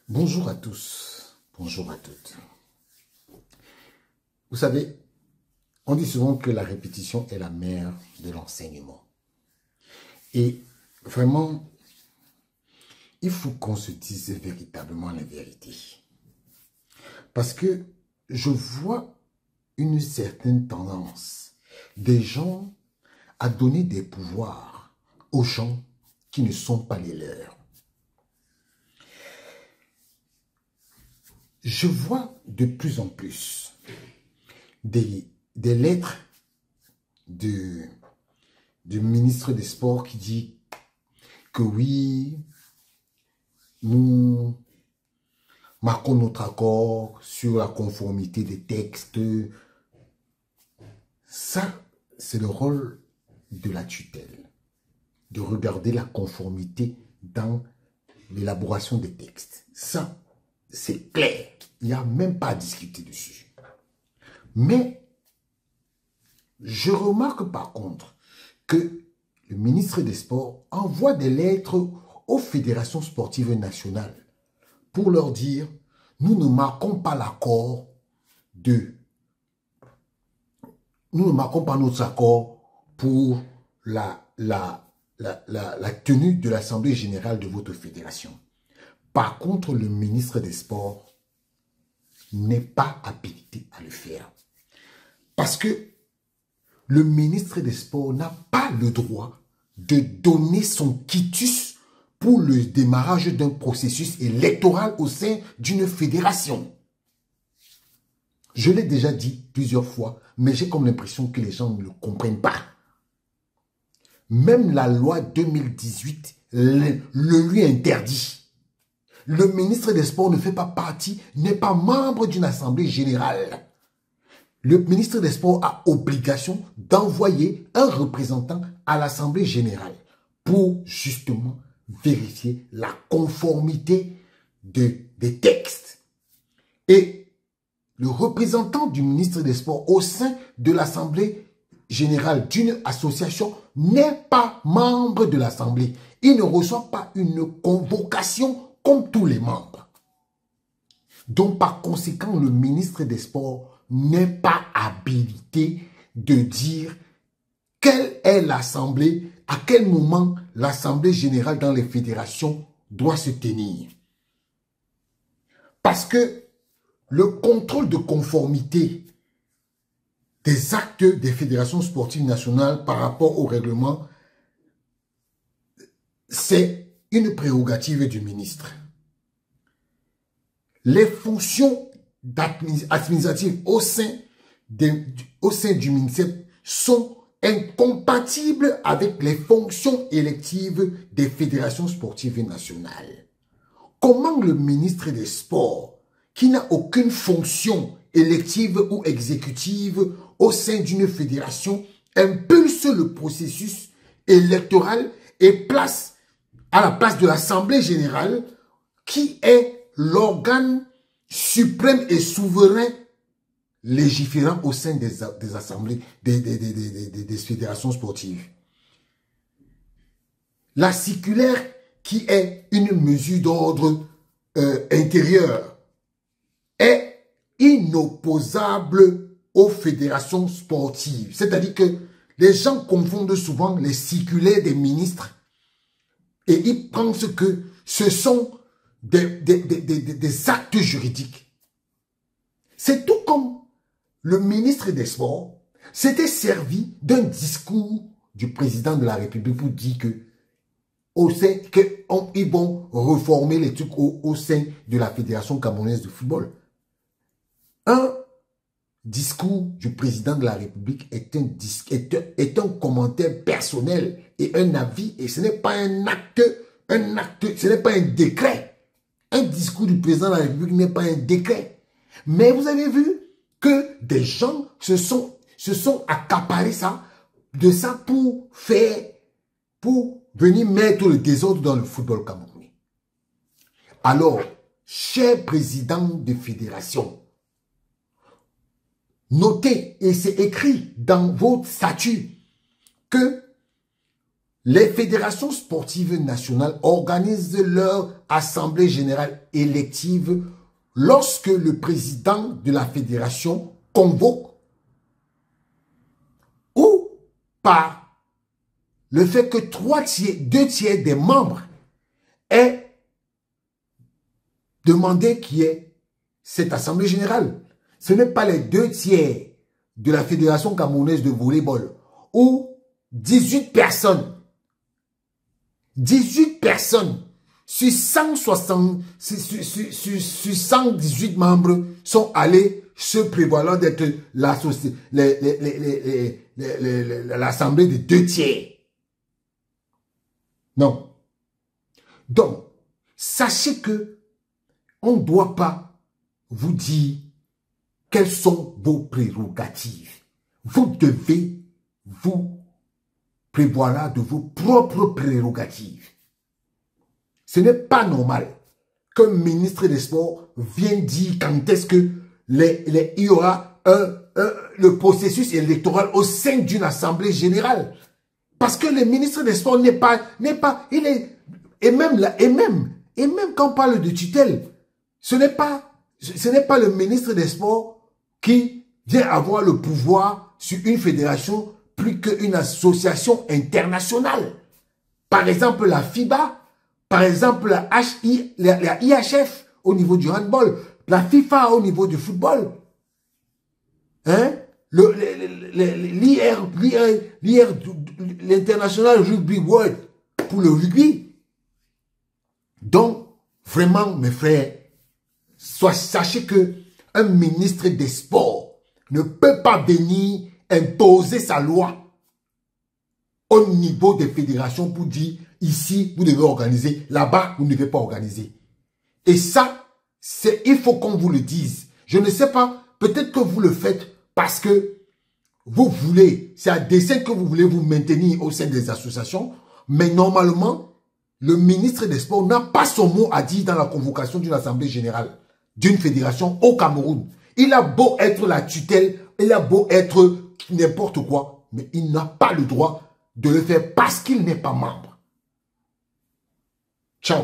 Bonjour à tous, bonjour à toutes. Vous savez, on dit souvent que la répétition est la mère de l'enseignement. Et vraiment, il faut qu'on se dise véritablement la vérité. Parce que je vois une certaine tendance des gens à donner des pouvoirs aux gens qui ne sont pas les leurs. Je vois de plus en plus des lettres du ministre des Sports qui dit que oui, nous marquons notre accord sur la conformité des textes. Ça, c'est le rôle de la tutelle, de regarder la conformité dans l'élaboration des textes. Ça, c'est clair. Il n'y a même pas à discuter dessus. Mais je remarque par contre que le ministre des Sports envoie des lettres aux fédérations sportives nationales pour leur dire « Nous ne marquons pas l'accord nous ne marquons pas notre accord pour la tenue de l'Assemblée générale de votre fédération. » Par contre, le ministre des Sports n'est pas habilité à le faire. Parce que le ministre des Sports n'a pas le droit de donner son quitus pour le démarrage d'un processus électoral au sein d'une fédération. Je l'ai déjà dit plusieurs fois, mais j'ai comme l'impression que les gens ne le comprennent pas. Même la loi 2018 le lui interdit. Le ministre des Sports ne fait pas partie, n'est pas membre d'une assemblée générale. Le ministre des Sports a obligation d'envoyer un représentant à l'assemblée générale pour justement vérifier la conformité des textes. Et le représentant du ministre des Sports au sein de l'assemblée générale d'une association n'est pas membre de l'assemblée. Il ne reçoit pas une convocation comme tous les membres. Donc, par conséquent, le ministre des Sports n'est pas habilité de dire quelle est l'assemblée, à quel moment l'assemblée générale dans les fédérations doit se tenir. Parce que le contrôle de conformité des actes des fédérations sportives nationales par rapport au règlement, c'est une prérogative du ministre. Les fonctions administratives au sein du ministère sont incompatibles avec les fonctions électives des fédérations sportives nationales. Comment le ministre des Sports, qui n'a aucune fonction élective ou exécutive au sein d'une fédération, impulse le processus électoral et place à la place de l'Assemblée générale, qui est l'organe suprême et souverain légiférant au sein des assemblées, des fédérations sportives. La circulaire, qui est une mesure d'ordre intérieur, est inopposable aux fédérations sportives. C'est-à-dire que les gens confondent souvent les circulaires des ministres et ils pensent que ce sont des actes juridiques. C'est tout comme le ministre des Sports s'était servi d'un discours du président de la République pour dire qu'ils vont reformer les trucs au sein de la Fédération camerounaise de football. Un discours du président de la République est un commentaire personnel et un avis, et ce n'est pas un acte, ce n'est pas un décret. Un discours du président de la République n'est pas un décret. Mais vous avez vu que des gens se sont accaparés de ça pour venir mettre le désordre dans le football camerounais. Alors, chers présidents de fédération, notez, et c'est écrit dans votre statut, que les fédérations sportives nationales organisent leur assemblée générale élective lorsque le président de la fédération convoque ou par le fait que 2 tiers des membres aient demandé qu'il y ait cette assemblée générale. Ce n'est pas les 2 tiers de la fédération camerounaise de volleyball ou 18 personnes. 18 personnes sur 118 membres sont allés se prévaloir d'être l'assemblée de 2 tiers. Non. Donc, sachez que on ne doit pas vous dire quelles sont vos prérogatives. Vous devez vous prévoir de vos propres prérogatives. Ce n'est pas normal qu'un ministre des Sports vienne dire quand est-ce que il y aura le processus électoral au sein d'une assemblée générale. Parce que le ministre des Sports et même quand on parle de tutelle, ce n'est pas le ministre des Sports qui vient avoir le pouvoir sur une fédération plus qu'une association internationale. Par exemple, la FIBA, par exemple, la IHF au niveau du handball, la FIFA au niveau du football, hein? l'International Rugby World pour le rugby. Donc, vraiment, mes frères, sachez que un ministre des Sports ne peut pas venir imposer sa loi au niveau des fédérations pour dire ici, vous devez organiser, là-bas, vous ne devez pas organiser. Et ça, il faut qu'on vous le dise. Je ne sais pas, peut-être que vous le faites parce que vous voulez, c'est à dessein que vous voulez vous maintenir au sein des associations, mais normalement, le ministre des Sports n'a pas son mot à dire dans la convocation d'une assemblée générale d'une fédération au Cameroun. Il a beau être la tutelle, il a beau être n'importe quoi, mais il n'a pas le droit de le faire parce qu'il n'est pas membre. Ciao.